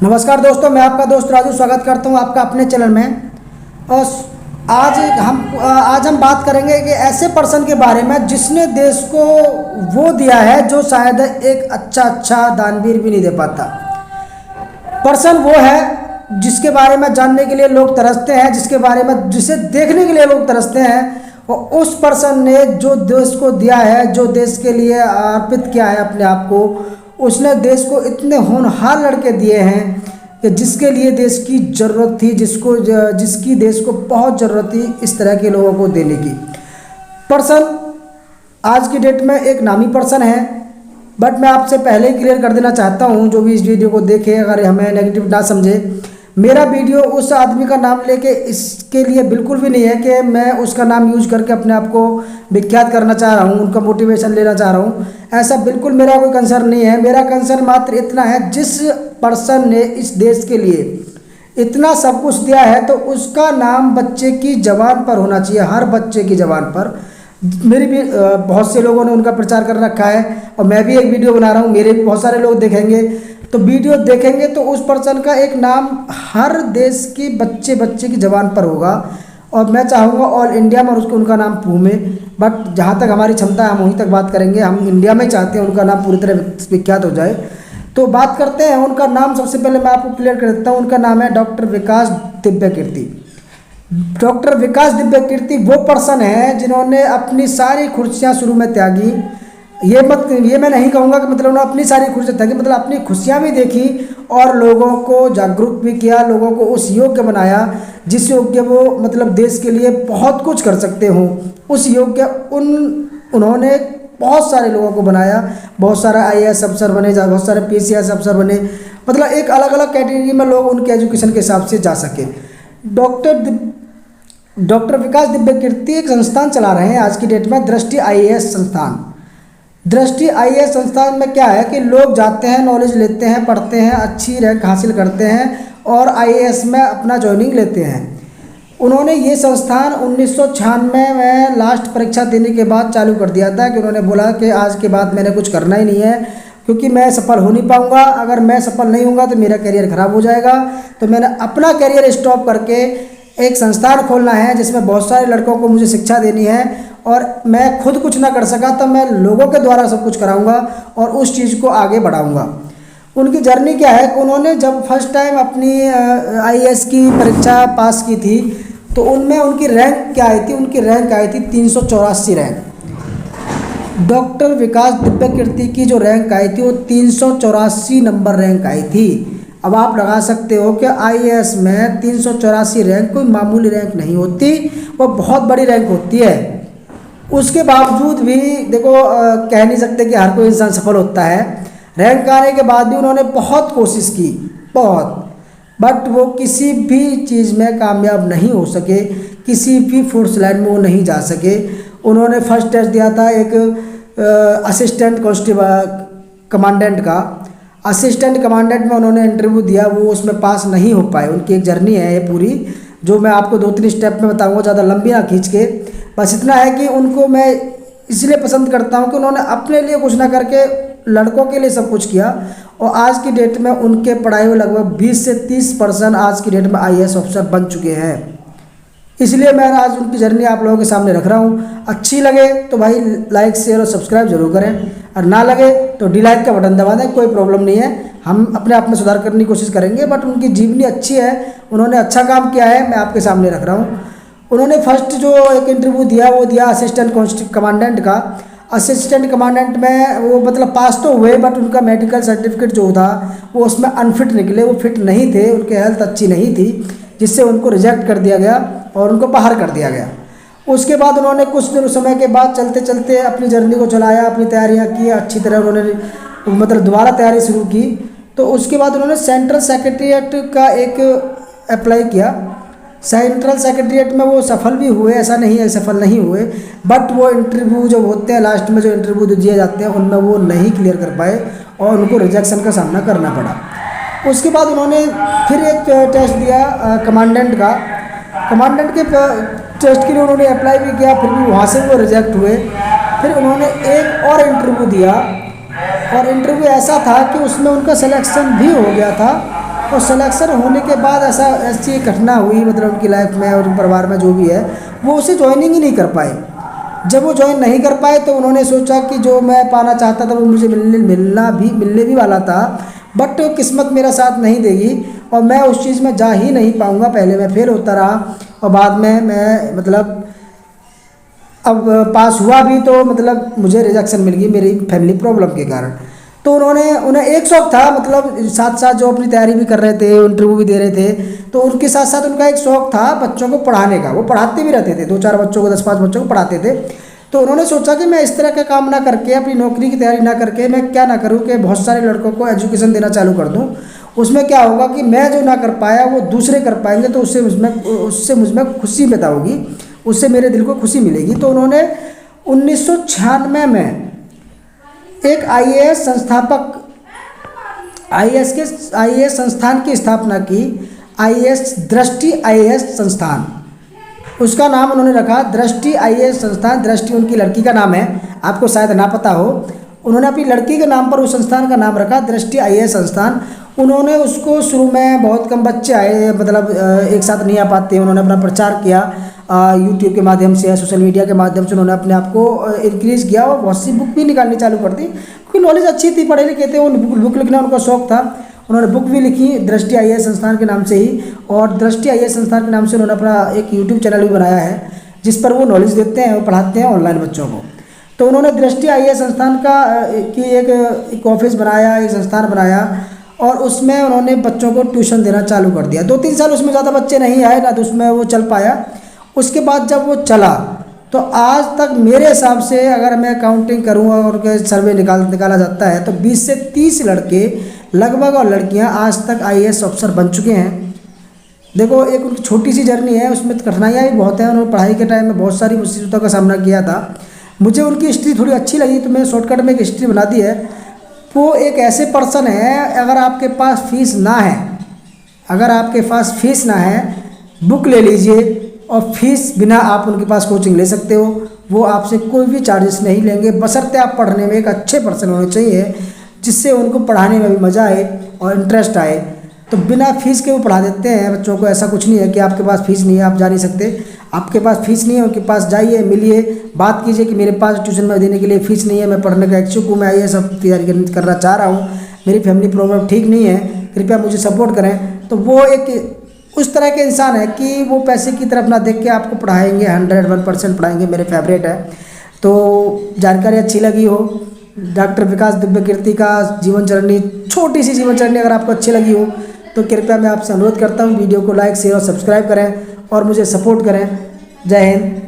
नमस्कार दोस्तों, मैं आपका दोस्त राजू स्वागत करता हूं आपका अपने चैनल में। और आज हम बात करेंगे कि ऐसे पर्सन के बारे में जिसने देश को वो दिया है जो शायद एक अच्छा दानवीर भी नहीं दे पाता। पर्सन वो है जिसके बारे में जानने के लिए लोग तरसते हैं, जिसे देखने के लिए लोग तरसते हैं। और उस पर्सन ने जो देश को दिया है, जो देश के लिए अर्पित किया है अपने आप को, उसने देश को इतने होनहार लड़के दिए हैं कि जिसके लिए देश की ज़रूरत थी, जिसकी देश को बहुत ज़रूरत थी इस तरह के लोगों को देने की। पर्सन आज की डेट में एक नामी पर्सन है, बट मैं आपसे पहले ही क्लियर कर देना चाहता हूं, जो भी इस वीडियो को देखे अगर हमें नेगेटिव ना समझे। मेरा वीडियो उस आदमी का नाम लेके इसके लिए बिल्कुल भी नहीं है कि मैं उसका नाम यूज करके अपने आप को विख्यात करना चाह रहा हूँ, उनका मोटिवेशन लेना चाह रहा हूँ। ऐसा बिल्कुल मेरा कोई कंसर्न नहीं है। मेरा कंसर्न मात्र इतना है, जिस पर्सन ने इस देश के लिए इतना सब कुछ दिया है तो उसका नाम बच्चे की ज़बान पर होना चाहिए, हर बच्चे की ज़बान पर। मेरी भी बहुत से लोगों ने उनका प्रचार कर रखा है और मैं भी एक वीडियो बना रहा हूँ, मेरे भी बहुत सारे लोग देखेंगे। तो वीडियो देखेंगे तो उस पर्सन का एक नाम हर देश की बच्चे की ज़बान पर होगा। और मैं चाहूँगा ऑल इंडिया में उनका नाम घूमे। बट जहाँ तक हमारी क्षमता है हम वहीं तक बात करेंगे। हम इंडिया में चाहते हैं उनका नाम पूरी तरह विख्यात हो जाए। तो बात करते हैं उनका नाम। सबसे पहले मैं आपको क्लियर कर देता हूँ, उनका नाम है डॉक्टर विकास दिव्य कीर्ति। डॉक्टर विकास दिव्य कीर्ति वो पर्सन है जिन्होंने अपनी सारी कुर्सियाँ शुरू में त्यागी। ये मैं नहीं कहूँगा कि मतलब उन्होंने अपनी सारी खुशियाँ त्यागी, मतलब अपनी खुशियाँ भी देखी और लोगों को जागरूक भी किया, लोगों को उस योग्य बनाया जिस योग्य वो मतलब देश के लिए बहुत कुछ कर सकते हों। उस योग्य उन्होंने बहुत सारे लोगों को बनाया, बहुत सारे IAS अफसर बने, बहुत सारे PCS अफसर बने, मतलब एक अलग अलग कैटेगरी में लोग उनके एजुकेशन के हिसाब से जा सके। डॉक्टर विकास दिव्य कीर्ति एक संस्थान चला रहे हैं आज की डेट में, दृष्टि IAS संस्थान। दृष्टि IAS संस्थान में क्या है कि लोग जाते हैं, नॉलेज लेते हैं, पढ़ते हैं, अच्छी रैंक हासिल करते हैं और IAS में अपना ज्वाइनिंग लेते हैं। उन्होंने ये संस्थान 1996 में लास्ट परीक्षा देने के बाद चालू कर दिया था कि उन्होंने बोला कि आज के बाद मैंने कुछ करना ही नहीं है, क्योंकि मैं सफल हो नहीं पाऊँगा। अगर मैं सफल नहीं होऊंगा तो मेरा करियर ख़राब हो जाएगा। तो मैंने अपना करियर स्टॉप करके एक संस्थान खोलना है जिसमें बहुत सारे लड़कों को मुझे शिक्षा देनी है, और मैं खुद कुछ ना कर सका तो मैं लोगों के द्वारा सब कुछ कराऊंगा और उस चीज़ को आगे बढ़ाऊंगा। उनकी जर्नी क्या है कि उन्होंने जब फर्स्ट टाइम अपनी IAS की परीक्षा पास की थी तो उनमें उनकी रैंक क्या आई थी? उनकी रैंक आई थी 384 रैंक। डॉक्टर विकास दिव्य कीर्ति की जो रैंक आई थी वो 384 नंबर रैंक आई थी। अब आप लगा सकते हो कि IAS में 384 रैंक कोई मामूली रैंक नहीं होती, वो बहुत बड़ी रैंक होती है। उसके बावजूद भी देखो, कह नहीं सकते कि हर कोई इंसान सफल होता है। रैंक आने के बाद भी उन्होंने बहुत कोशिश की, बहुत, बट वो किसी भी चीज़ में कामयाब नहीं हो सके, किसी भी फोर्स लाइन में वो नहीं जा सके। उन्होंने फर्स्ट टेस्ट दिया था एक असिस्टेंट कमांडेंट का। असिस्टेंट कमांडेंट में उन्होंने इंटरव्यू दिया, वो उसमें पास नहीं हो पाए। उनकी एक जर्नी है ये पूरी, जो मैं आपको 2-3 स्टेप में बताऊंगा, ज़्यादा लंबी ना खींच के। बस इतना है कि उनको मैं इसलिए पसंद करता हूं कि उन्होंने अपने लिए कुछ ना करके लड़कों के लिए सब कुछ किया। और आज की डेट में उनके पढ़ाई में लगभग 20 से 30% आज की डेट में IAS ऑफिसर बन चुके हैं। इसलिए मैं आज उनकी जर्नी आप लोगों के सामने रख रहा हूँ। अच्छी लगे तो भाई लाइक शेयर और सब्सक्राइब जरूर करें, और ना लगे तो डिलाइक का बटन दबा दें, कोई प्रॉब्लम नहीं है। हम अपने आप में सुधार करने की कोशिश करेंगे। बट उनकी जीवनी अच्छी है, उन्होंने अच्छा काम किया है, मैं आपके सामने रख रहा हूँ। उन्होंने फर्स्ट जो एक इंटरव्यू दिया वो दिया असिस्टेंट कमांडेंट का। असिस्टेंट कमांडेंट में वो मतलब पास तो हुए, बट उनका मेडिकल सर्टिफिकेट जो था वो उसमें अनफिट निकले, वो फिट नहीं थे, उनकी हेल्थ अच्छी नहीं थी, जिससे उनको रिजेक्ट कर दिया गया और उनको बाहर कर दिया गया। उसके बाद उन्होंने कुछ दिन समय के बाद चलते चलते अपनी जर्नी को चलाया, अपनी तैयारियाँ की अच्छी तरह, उन्होंने मतलब दोबारा तैयारी शुरू की। तो उसके बाद उन्होंने सेंट्रल सेक्रेटेरिएट का एक अप्लाई किया। सेंट्रल सेक्रेटेरिएट में वो सफल भी हुए, ऐसा नहीं है सफल नहीं हुए, बट वो इंटरव्यू जो होते हैं लास्ट में, जो इंटरव्यू दिए जाते हैं, उनमें वो नहीं क्लियर कर पाए और उनको रिजेक्शन का सामना करना पड़ा। उसके बाद उन्होंने फिर एक टेस्ट दिया कमांडेंट का। कमांडेंट के टेस्ट के लिए उन्होंने अप्लाई भी किया, फिर भी वहाँ से वो रिजेक्ट हुए। फिर उन्होंने एक और इंटरव्यू दिया और इंटरव्यू ऐसा था कि उसमें उनका सिलेक्शन भी हो गया था तो सिलेक्शन होने के बाद ऐसी घटना हुई, मतलब उनकी लाइफ में और परिवार में जो भी है, वो उसे ज्वाइनिंग ही नहीं कर पाए। जब वो ज्वाइन नहीं कर पाए तो उन्होंने सोचा कि जो मैं पाना चाहता था वो मुझे मिलने भी वाला था, बट किस्मत मेरा साथ नहीं देगी और मैं उस चीज़ में जा ही नहीं पाऊँगा। पहले मैं फेल होता रहा और बाद में मैं मतलब अब पास हुआ भी तो मतलब मुझे रिजेक्शन मिल गई मेरी फैमिली प्रॉब्लम के कारण। तो उन्हें एक शौक था, मतलब साथ साथ जो अपनी तैयारी भी कर रहे थे, इंटरव्यू भी दे रहे थे, तो उनके साथ साथ उनका एक शौक था बच्चों को पढ़ाने का। वो पढ़ाते भी रहते थे, 2-4 बच्चों को, 10-5 बच्चों को पढ़ाते थे। तो उन्होंने सोचा कि मैं इस तरह का काम ना करके, अपनी नौकरी की तैयारी ना करके, मैं क्या ना करूँ कि बहुत सारे लड़कों को एजुकेशन देना चालू कर दूँ। उसमें क्या होगा कि मैं जो ना कर पाया वो दूसरे कर पाएंगे, तो उससे मुझमें खुशी पैदा होगी, उससे मेरे दिल को खुशी मिलेगी। तो उन्होंने 1996 में एक आईएएस संस्थान की स्थापना की, आईएएस दृष्टि आईएएस संस्थान। उसका नाम उन्होंने रखा दृष्टि आईएएस संस्थान। दृष्टि उनकी लड़की का नाम है, आपको शायद ना पता हो। उन्होंने अपनी लड़की के नाम पर उस संस्थान का नाम रखा दृष्टि आईएएस संस्थान। उन्होंने उसको शुरू में बहुत कम बच्चे आए, मतलब एक साथ नहीं आ पाते। उन्होंने अपना प्रचार किया यूट्यूब के माध्यम से, सोशल मीडिया के माध्यम से उन्होंने अपने आप को इंक्रीज़ किया और बहुत सी बुक भी निकालनी चालू कर दी, क्योंकि नॉलेज अच्छी थी, पढ़े लिखे थे, उन बुक लिखना उनका शौक था। उन्होंने बुक भी लिखी दृष्टि आईएएस संस्थान के नाम से ही, और दृष्टि आईएएस संस्थान के नाम से उन्होंने अपना एक यूट्यूब चैनल भी बनाया है जिस पर वो नॉलेज देते हैं और पढ़ाते हैं ऑनलाइन बच्चों को। तो उन्होंने दृष्टि आईएएस संस्थान की एक ऑफिस बनाया, एक संस्थान बनाया और उसमें उन्होंने बच्चों को ट्यूशन देना चालू कर दिया। 2-3 साल उसमें ज़्यादा बच्चे नहीं आए ना, तो उसमें वो चल पाया। उसके बाद जब वो चला तो आज तक मेरे हिसाब से अगर मैं काउंटिंग करूँ और उनके सर्वे निकाला जाता है तो 20 से 30 लड़के लगभग और लड़कियां आज तक आईएएस ऑफिसर बन चुके हैं। देखो, एक उनकी छोटी सी जर्नी है, उसमें कठिनाइयाँ भी बहुत हैं। उन्होंने पढ़ाई के टाइम में बहुत सारी मुसीबतों का सामना किया था। मुझे उनकी हिस्ट्री थोड़ी अच्छी लगी तो मैं शॉर्टकट में एक हिस्ट्री बना दी है। वो एक ऐसे पर्सन है, अगर आपके पास फीस ना है, अगर आपके पास फीस ना है, बुक ले लीजिए और फीस बिना आप उनके पास कोचिंग ले सकते हो। वो आपसे कोई भी चार्जेस नहीं लेंगे, बशर्ते आप पढ़ने में एक अच्छे पर्सन होने चाहिए जिससे उनको पढ़ाने में भी मज़ा आए और इंटरेस्ट आए। तो बिना फीस के वो पढ़ा देते हैं बच्चों को। ऐसा कुछ नहीं है कि आपके पास फीस नहीं है, आप जा नहीं सकते। आपके पास फीस नहीं है, उनके पास जाइए, मिलिए, बात कीजिए कि मेरे पास ट्यूशन में देने के लिए फ़ीस नहीं है, मैं पढ़ने का इच्छुक हूँ, मैं ये सब तैयारी करना चाह रहा हूँ, मेरी फैमिली प्रॉब्लम ठीक नहीं है, कृपया मुझे सपोर्ट करें। तो वो एक उस तरह के इंसान है कि वो पैसे की तरफ ना देख के आपको पढ़ाएंगे, 101% पढ़ाएंगे। मेरे फेवरेट है। तो जानकारी अच्छी लगी हो, डॉक्टर विकास दिव्यकीर्ति का जीवन चरणी, छोटी सी जीवन चरणी अगर आपको अच्छी लगी हो तो कृपया मैं आपसे अनुरोध करता हूँ वीडियो को लाइक, शेयर और सब्सक्राइब करें और मुझे सपोर्ट करें। जय हिंद।